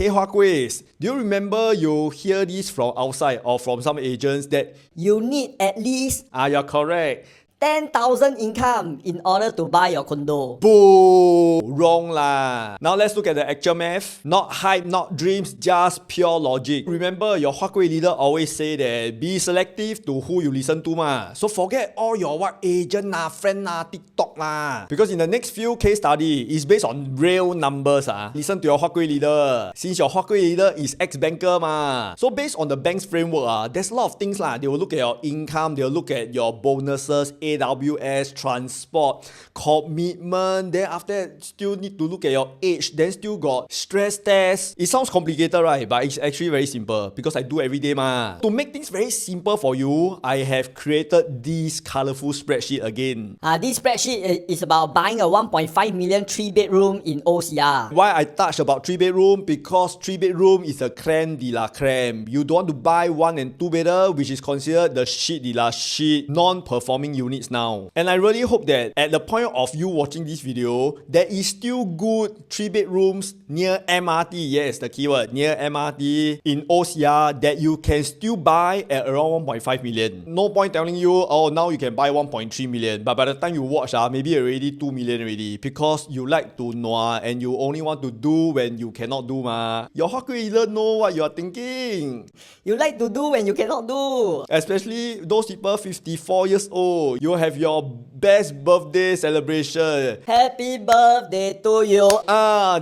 Hey Huakuis, do you remember you hear this from outside or from some agents that you need at least you're correct. 10,000 income in order to buy your condo? Boo! Wrong lah. Now let's look at the actual math. Not hype, not dreams, just pure logic. Remember, your Huakui leader always say that be selective to who you listen to ma. So forget all your what agent friend TikTok lah. Because in the next few case study, it's based on real numbers Listen to your Huakui leader. Since your Huakui leader is ex-banker ma. So based on the bank's framework there's a lot of things lah. They will look at your income, they will look at your bonuses, AWS, transport, commitment, then after that still need to look at your age, then still got stress test. It sounds complicated, right? But it's actually very simple because I do every day ma. To make things very simple for you, I have created this colorful spreadsheet again. This spreadsheet is about buying a 1.5 million 3-bedroom in OCR. Why I touch about 3-bedroom? Because 3-bedroom is a creme de la creme. You don't want to buy 1 and 2-bedder, which is considered the shit de la shit, non-performing units now. And I really hope that at the point of you watching this video, there is still good 3-bedrooms near MRT, yes, the keyword, near MRT in OCR that you can still buy at around 1.5 million. No point telling you, oh, now you can buy 1.3 million. But by the time you watch, maybe already 2 million already. Because you like to know and you only want to do when you cannot do ma. Your Hokkien leader know what you are thinking. You like to do when you cannot do. Especially those people 54 years old. You have your best birthday celebration. Happy birthday to you.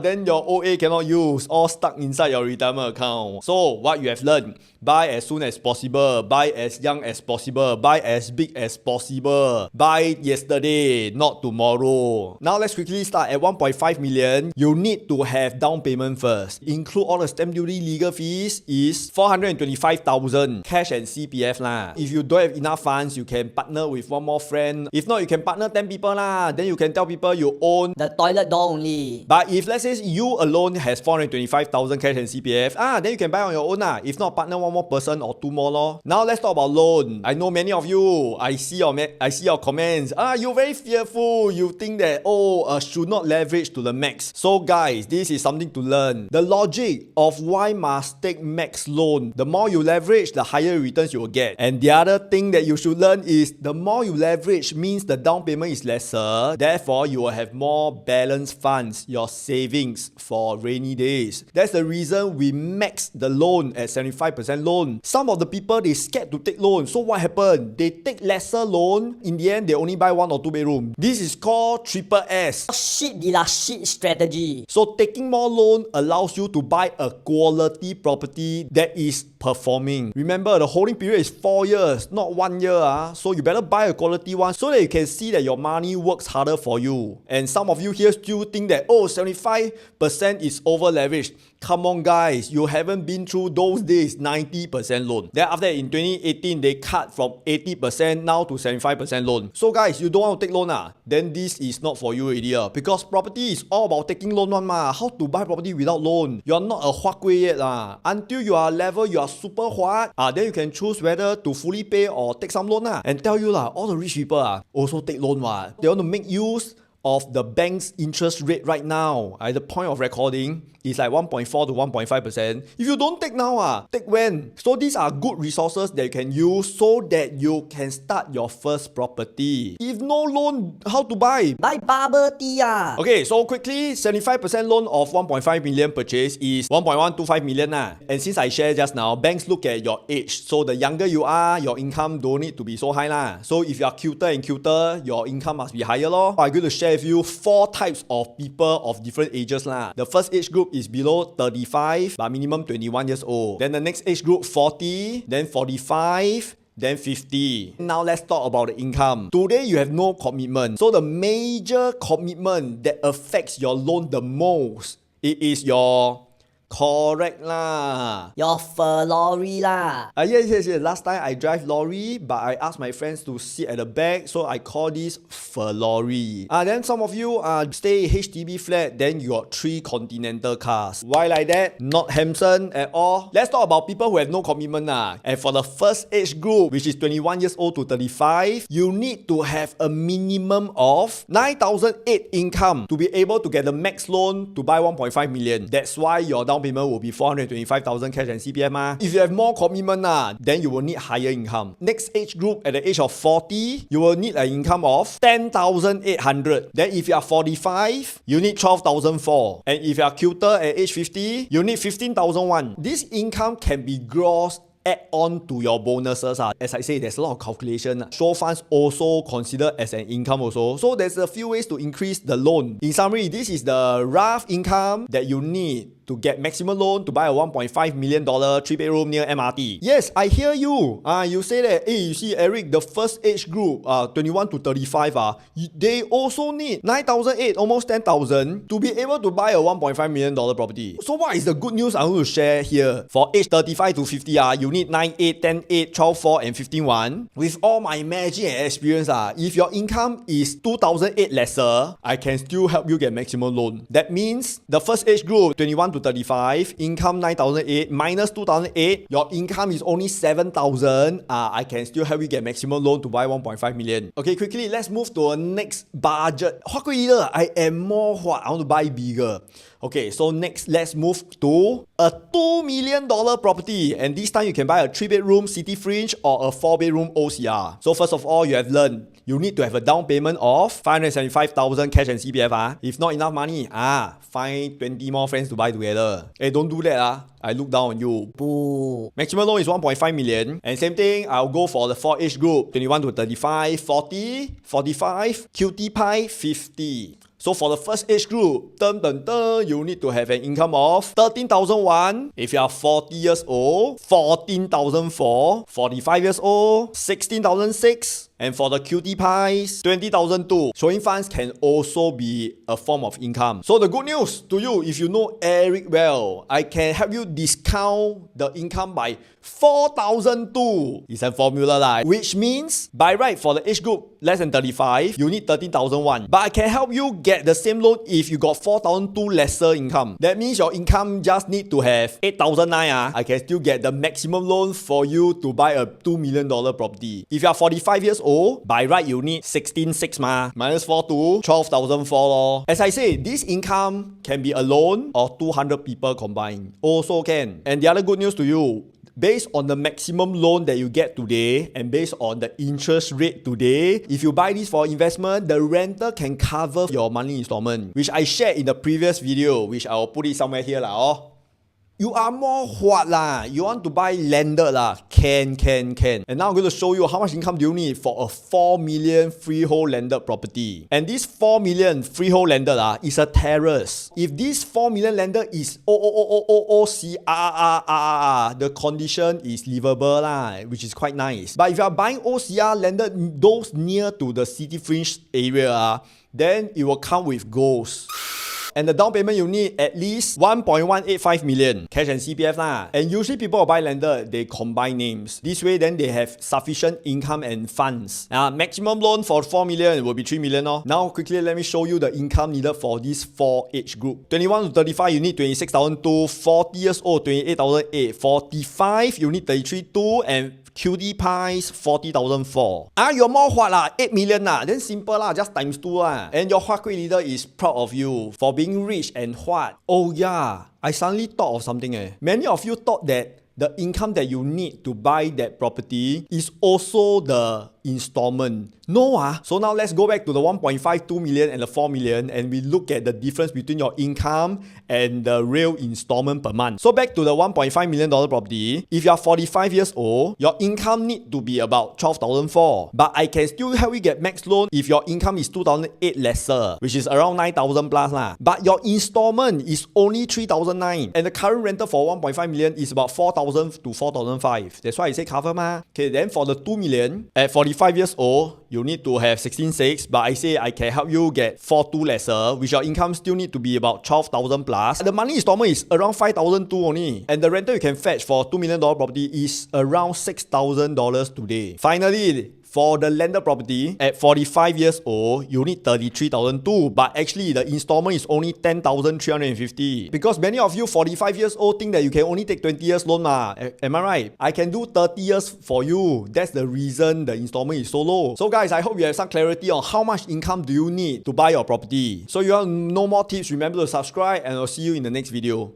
Then your OA cannot use, all stuck inside your retirement account. So what you have learned, buy as soon as possible, buy as young as possible, buy as big as possible, buy yesterday, not tomorrow. Now let's quickly start at 1.5 million. You need to have down payment first. Include all the stamp duty legal fees is 425,000 cash and CPF lah. If you don't have enough funds, you can partner with one more friend. If not, you can partner 10 people lah. Then you can tell people you own the toilet door only. But if let's say you alone has 425,000 cash and CPF, then you can buy on your own lah. If not, partner one more person or 2 more lor. Now let's talk about loan. I know many of you, I see your comments. You're very fearful. You think that should not leverage to the max. So guys, this is something to learn. The logic of why must take max loan. The more you leverage, the higher returns you will get. And the other thing that you should learn is the more you leverage means the down payment is lesser. Therefore, you will have more balanced funds, your savings for rainy days. That's the reason we max the loan at 75% loan. Some of the people, they scared to take loan. So what happened? They take lesser loan. In the end, they only buy 1 or 2 bedroom. This is called triple S. Shit de la shit strategy. So taking more loan allows you to buy a quality property that is performing. Remember, the holding period is 4 years, not 1 year. So you better buy a quality one so that you can see that your money works harder for you. And some of you here still think that 75% is over leveraged. Come on guys, you haven't been through those days. 90% loan. Then after that, in 2018, they cut from 80% now to 75% loan. So guys, you don't want to take loan then this is not for you already because property is all about taking loan one ma. How to buy property without loan? You are not a huakui yet Until you are level, you are super huat, then you can choose whether to fully pay or take some loan And tell you all the rich people also take loan what. They want to make use of the bank's interest rate right now. At the point of recording, it's like 1.4 to 1.5%. If you don't take now, take when? So these are good resources that you can use so that you can start your first property. If no loan, how to buy? Buy bubble tea Okay, so quickly, 75% loan of 1.5 million purchase is 1.125 million And since I shared just now, banks look at your age. So the younger you are, your income don't need to be so high So if you are cuter and cuter, your income must be higher I'm going to share with you 4 types of people of different ages The first age group is below 35 but minimum 21 years old. Then the next age group 40, then 45, then 50. Now let's talk about the income. Today you have no commitment. So the major commitment that affects your loan the most, it is your correct lah. Your lorry lah. Yes. Last time I drive lorry, but I asked my friends to sit at the back, so I call this lorry. Then some of you stay HDB flat, then you got 3 continental cars. Why like that? Not handsome at all. Let's talk about people who have no commitment And for the first age group, which is 21 years old to 35, you need to have a minimum of 9,008 income to be able to get the max loan to buy 1.5 million. That's why your down down payment will be 425,000 cash and CPF ma. If you have more commitment then you will need higher income. Next age group, at the age of 40, you will need an income of 10,800. Then if you are 45, you need 12,004. And if you are cuter at age 50, you need 15,001. This income can be gross add on to your bonuses. As I say, there's a lot of calculation. Show funds also considered as an income also. So there's a few ways to increase the loan. In summary, this is the rough income that you need to get maximum loan to buy a $1.5 million 3-bedroom near MRT. Yes, I hear you. You say that, hey, you see, Eric, the first age group, 21 to 35, they also need 9,800, almost 10,000 to be able to buy a $1.5 million property. So what is the good news I want to share here? For age 35 to 50, you need 9,800, 10,800, 12,400, and 15,100. With all my magic and experience, if your income is 2,800 lesser, I can still help you get maximum loan. That means the first age group, 21 to 35, income 9,800 minus 2,800, your income is only 7,000. I can still help you get maximum loan to buy 1.5 million. Okay, quickly, let's move to a next budget. I am more what? I want to buy bigger. Okay, so next, let's move to a $2 million property. And this time you can buy a 3-bedroom city fringe or a 4-bedroom OCR. So first of all, you have learned you need to have a down payment of 575,000 cash and CPF. If not enough money, find 20 more friends to buy together. Hey, don't do that. I look down on you. Boo. Maximum loan is 1.5 million. And same thing, I'll go for the 4 age group, 21 to 35, 40, 45, cutie pie, 50. So for the first age group, you need to have an income of 13,001. If you are 40 years old, 14,004. 45 years old, 16,006. And for the cutie pies, 20,002. Showing funds can also be a form of income. So the good news to you, if you know Eric well, I can help you discount the income by 4,002. It's a formula which means by right for the age group less than 35, you need 13,001. But I can help you get the same loan if you got 4,002 lesser income. That means your income just need to have 8,009. I can still get the maximum loan for you to buy a $2 million property. If you are 45 years old, by right you need 16,600 minus 42, 12,004. As I say, this income can be a loan or 200 people combined. Also can. And the other good news to you, based on the maximum loan that you get today and based on the interest rate today, if you buy this for investment, the rental can cover your monthly installment, which I shared in the previous video, which I will put it somewhere here. You are more what You want to buy landed Can. And now I'm going to show you how much income do you need for a 4 million freehold landed property. And this 4 million freehold landed is a terrace. If this 4 million landed is OCR, the condition is livable which is quite nice. But if you are buying OCR landed, those near to the city fringe area, then it will come with ghosts. And the down payment you need at least 1.185 million cash and CPF And usually people who buy landed, they combine names. This way then they have sufficient income and funds. Maximum loan for 4 million will be 3 million. Now quickly let me show you the income needed for this 4 age group. 21 to 35 you need 26,200. 40 years old 28,800. 45 you need 33,200 and cutie pies 40,004. You're more what 8 million then simple just times 2 And your Huat Kueh leader is proud of you for being rich and what? Oh yeah, I suddenly thought of something Many of you thought that the income that you need to buy that property is also the installment. No So now let's go back to the 1.52 million and the 4 million and we look at the difference between your income and the real installment per month. So back to the $1.5 million property, if you are 45 years old, your income need to be about 12,004. But I can still help you get max loan if your income is 2,008 lesser, which is around 9,000 plus But your installment is only 3,009 and the current rental for 1.5 million is about 4,000 to 4,005. That's why I say cover Okay, then for the 2 million, at 45 years old, you need to have 16,600, but I say I can help you get 4,200 lesser, which your income still need to be about 12,000 plus. The monthly installment is around 5,200 only. And the rental you can fetch for $2 million property is around $6,000 today. Finally, for the landed property, at 45 years old, you need 33,200, but actually the installment is only 10,350. Because many of you 45 years old think that you can only take 20 years loan Am I right? I can do 30 years for you. That's the reason the installment is so low. So guys, I hope you have some clarity on how much income do you need to buy your property. So you want to know more tips, remember to subscribe and I'll see you in the next video.